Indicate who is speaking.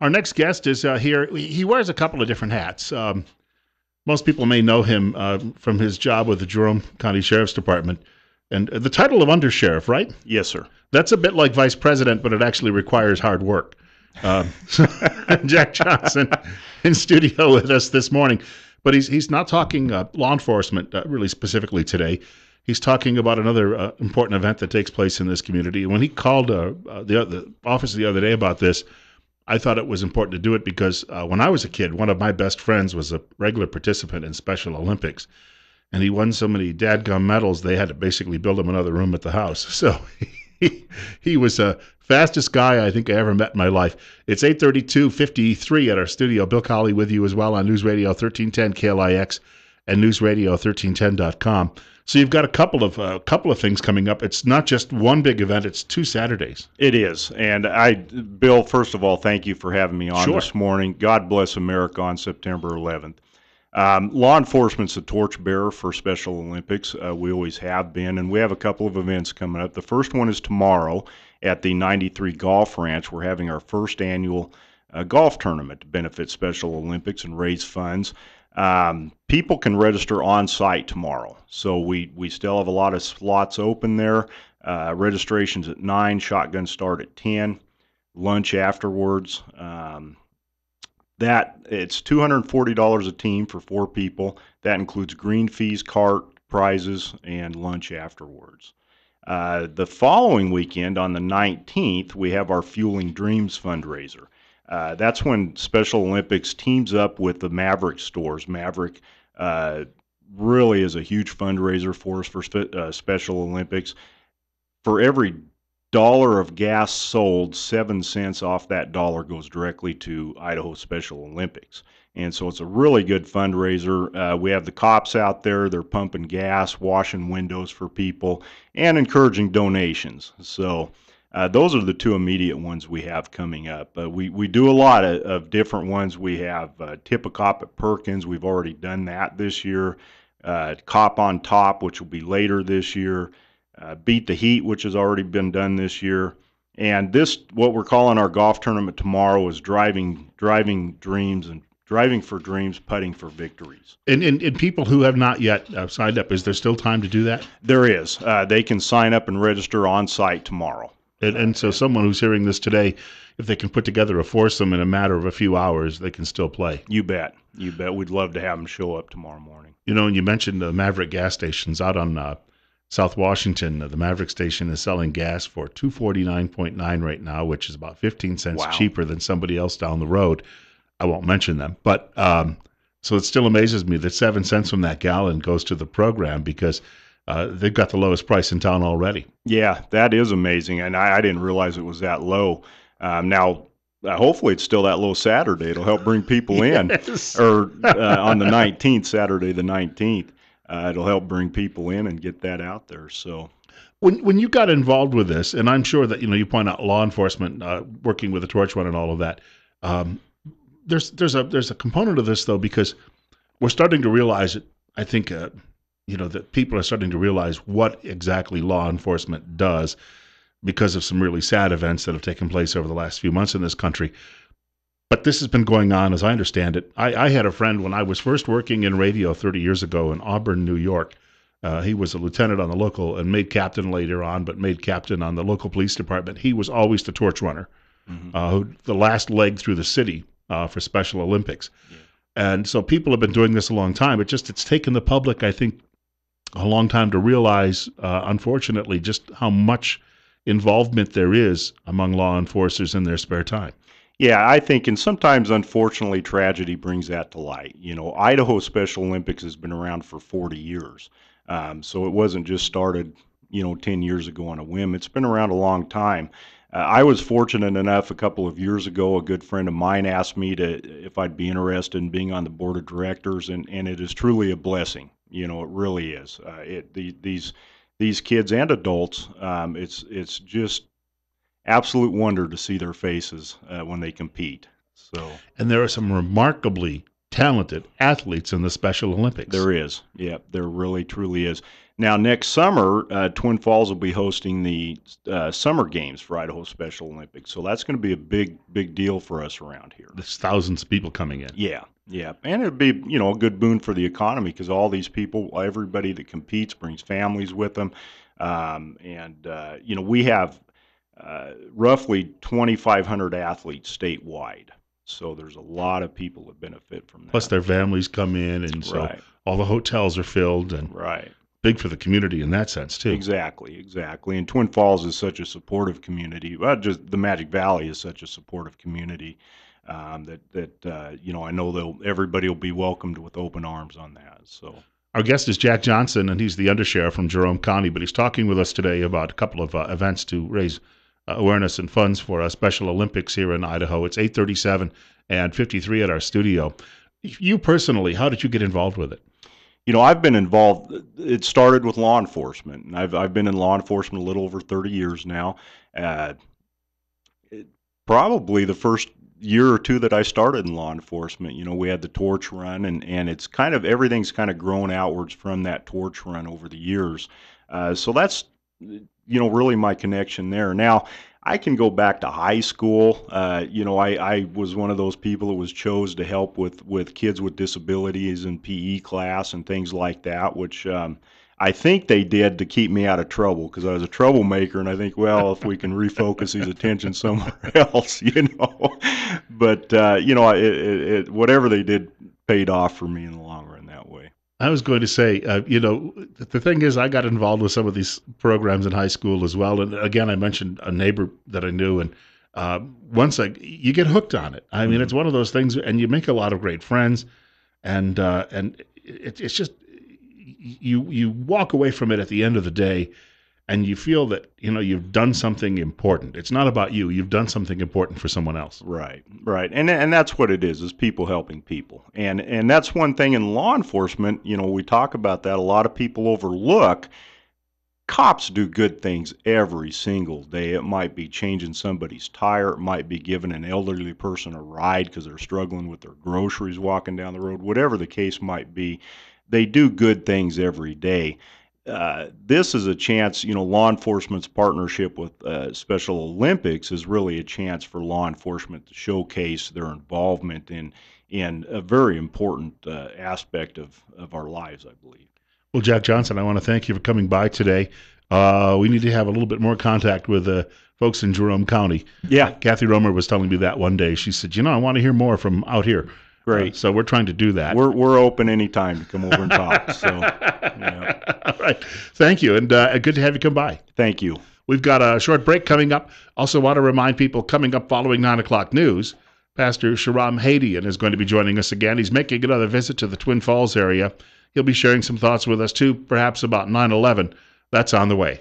Speaker 1: Our next guest is here. He wears a couple of different hats. Most people may know him from his job with the Jerome County Sheriff's Department. And the title of Undersheriff, right?
Speaker 2: Yes, sir.
Speaker 1: That's a bit like vice president, but it actually requires hard work. So Jack Johnson in studio with us this morning. But he's not talking law enforcement really specifically today. He's talking about another important event that takes place in this community. When he called the office the other day about this, I thought it was important to do it because when I was a kid, one of my best friends was a regular participant in Special Olympics. And he won so many dadgum medals, they had to basically build him another room at the house. So he was the fastest guy I think I ever met in my life. It's 8:32:53 at our studio. Bill Colley with you as well on News Radio 1310 KLIX and newsradio1310.com. So you've got a couple of things coming up. It's not just one big event; it's 2 Saturdays.
Speaker 2: It is, and Bill, first of all, thank you for having me on this morning. God bless America on September 11th. Law enforcement's a torchbearer for Special Olympics. We always have been, and we have a couple of events coming up. The first one is tomorrow at the 93 Golf Ranch. We're having our first annual golf tournament to benefit Special Olympics and raise funds. People can register on site tomorrow, so we still have a lot of slots open there. Registration's at 9, shotguns start at 10, lunch afterwards. It's $240 a team for 4 people. That includes green fees, cart prizes, and lunch afterwards. The following weekend, on the 19th, we have our Fueling Dreams fundraiser. That's when Special Olympics teams up with the Maverick stores. Maverick really is a huge fundraiser for us for Special Olympics. For every dollar of gas sold, 7 cents off that dollar goes directly to Idaho Special Olympics. And so it's a really good fundraiser. We have the cops out there. They're pumping gas, washing windows for people, and encouraging donations. So those are the 2 immediate ones we have coming up. We do a lot of different ones. We have Tip a Cop at Perkins. We've already done that this year. Cop on Top, which will be later this year. Beat the Heat, which has already been done this year. And this, what we're calling our golf tournament tomorrow, is driving dreams and driving for dreams, putting for victories.
Speaker 1: And people who have not yet signed up, is there still time to do that?
Speaker 2: There is. They can sign up and register on site tomorrow.
Speaker 1: And so someone who's hearing this today, if they can put together a foursome in a matter of a few hours, they can still play.
Speaker 2: You bet. You bet. We'd love to have them show up tomorrow morning.
Speaker 1: You know, and you mentioned the Maverick gas stations out on South Washington. The Maverick station is selling gas for $249.9 right now, which is about 15 cents cheaper than somebody else down the road. I won't mention them. But so it still amazes me that 7 cents from that gallon goes to the program because they've got the lowest price in town already.
Speaker 2: Yeah, that is amazing. And I didn't realize it was that low. Now, hopefully it's still that low Saturday. It'll help bring people in.
Speaker 1: Yes.
Speaker 2: Or on the 19th, Saturday the 19th. It'll help bring people in and get that out there. So,
Speaker 1: when you got involved with this, and I'm sure that you point out law enforcement working with the torch run and all of that. There's a component of this though, because we're starting to realize it. I think that people are starting to realize what exactly law enforcement does because of some really sad events that have taken place over the last few months in this country. But this has been going on, as I understand it. I had a friend when I was first working in radio 30 years ago in Auburn, New York. He was a lieutenant on the local and made captain later on, but made captain on the local police department. He was always the torch runner, the last leg through the city for Special Olympics. Yeah. And so people have been doing this a long time. It's taken the public, I think, a long time to realize, unfortunately, just how much involvement there is among law enforcers in their spare time.
Speaker 2: Yeah, I think, and sometimes, unfortunately, tragedy brings that to light. Idaho Special Olympics has been around for 40 years. So it wasn't just started, 10 years ago on a whim. It's been around a long time. I was fortunate enough a couple of years ago, a good friend of mine asked me if I'd be interested in being on the board of directors, and it is truly a blessing. It really is. These kids and adults, it's just absolute wonder to see their faces when they compete. So,
Speaker 1: and there are some remarkably talented athletes in the Special Olympics.
Speaker 2: There is. Yeah, there really truly is. Now, next summer, Twin Falls will be hosting the summer games for Idaho Special Olympics, so that's going to be a big deal for us around here.
Speaker 1: There's thousands of people coming in.
Speaker 2: Yeah, yeah, and it'd be a good boon for the economy because all these people, everybody that competes, brings families with them, we have roughly 2,500 athletes statewide. So there's a lot of people that benefit from that.
Speaker 1: Plus their families come in, and so
Speaker 2: Right.
Speaker 1: all the hotels are filled, and
Speaker 2: Right.
Speaker 1: big for the community in that sense too.
Speaker 2: Exactly. And Twin Falls is such a supportive community. Well, just the Magic Valley is such a supportive community I know everybody will be welcomed with open arms on that. So
Speaker 1: Our guest is Jack Johnson, and he's the Undersheriff from Jerome County, but he's talking with us today about a couple of events to raise awareness and funds for Special Olympics here in Idaho. It's 8:37 and 53 at our studio. You personally, how did you get involved with it?
Speaker 2: I've been involved. It started with law enforcement, and I've been in law enforcement a little over 30 years now. Probably the first year or two that I started in law enforcement, we had the torch run, and it's everything's kind of grown outwards from that torch run over the years. So that's really my connection there. Now, I can go back to high school. I was one of those people that was chose to help with kids with disabilities in PE class and things like that, which I think they did to keep me out of trouble because I was a troublemaker, and I think, well, if we can refocus his attention somewhere else, But whatever they did paid off for me in the long run that way.
Speaker 1: I was going to say, the thing is, I got involved with some of these programs in high school as well. And again, I mentioned a neighbor that I knew, and you get hooked on it. I mean, it's one of those things, and you make a lot of great friends, and it's just you walk away from it at the end of the day, and you feel that you've done something important. It's not about you. You've done something important for someone else.
Speaker 2: Right, and that's what it is people helping people, and that's one thing in law enforcement. We talk about that. A lot of people overlook. Cops do good things every single day. It might be changing somebody's tire. It might be giving an elderly person a ride because they're struggling with their groceries walking down the road. Whatever the case might be, they do good things every day. This is a chance, law enforcement's partnership with Special Olympics is really a chance for law enforcement to showcase their involvement in a very important aspect of our lives, I believe.
Speaker 1: Well, Jack Johnson, I want to thank you for coming by today. We need to have a little bit more contact with folks in Jerome County.
Speaker 2: Yeah.
Speaker 1: Kathy Romer was telling me that one day. She said, I want to hear more from out here.
Speaker 2: Great.
Speaker 1: So we're trying to do that.
Speaker 2: We're open anytime to come over and talk. So, yeah.
Speaker 1: All right. Thank you, and good to have you come by.
Speaker 2: Thank you.
Speaker 1: We've got a short break coming up. Also want to remind people, coming up following 9 o'clock news, Pastor Sharam Hadian is going to be joining us again. He's making another visit to the Twin Falls area. He'll be sharing some thoughts with us, too, perhaps about 9/11. That's on the way.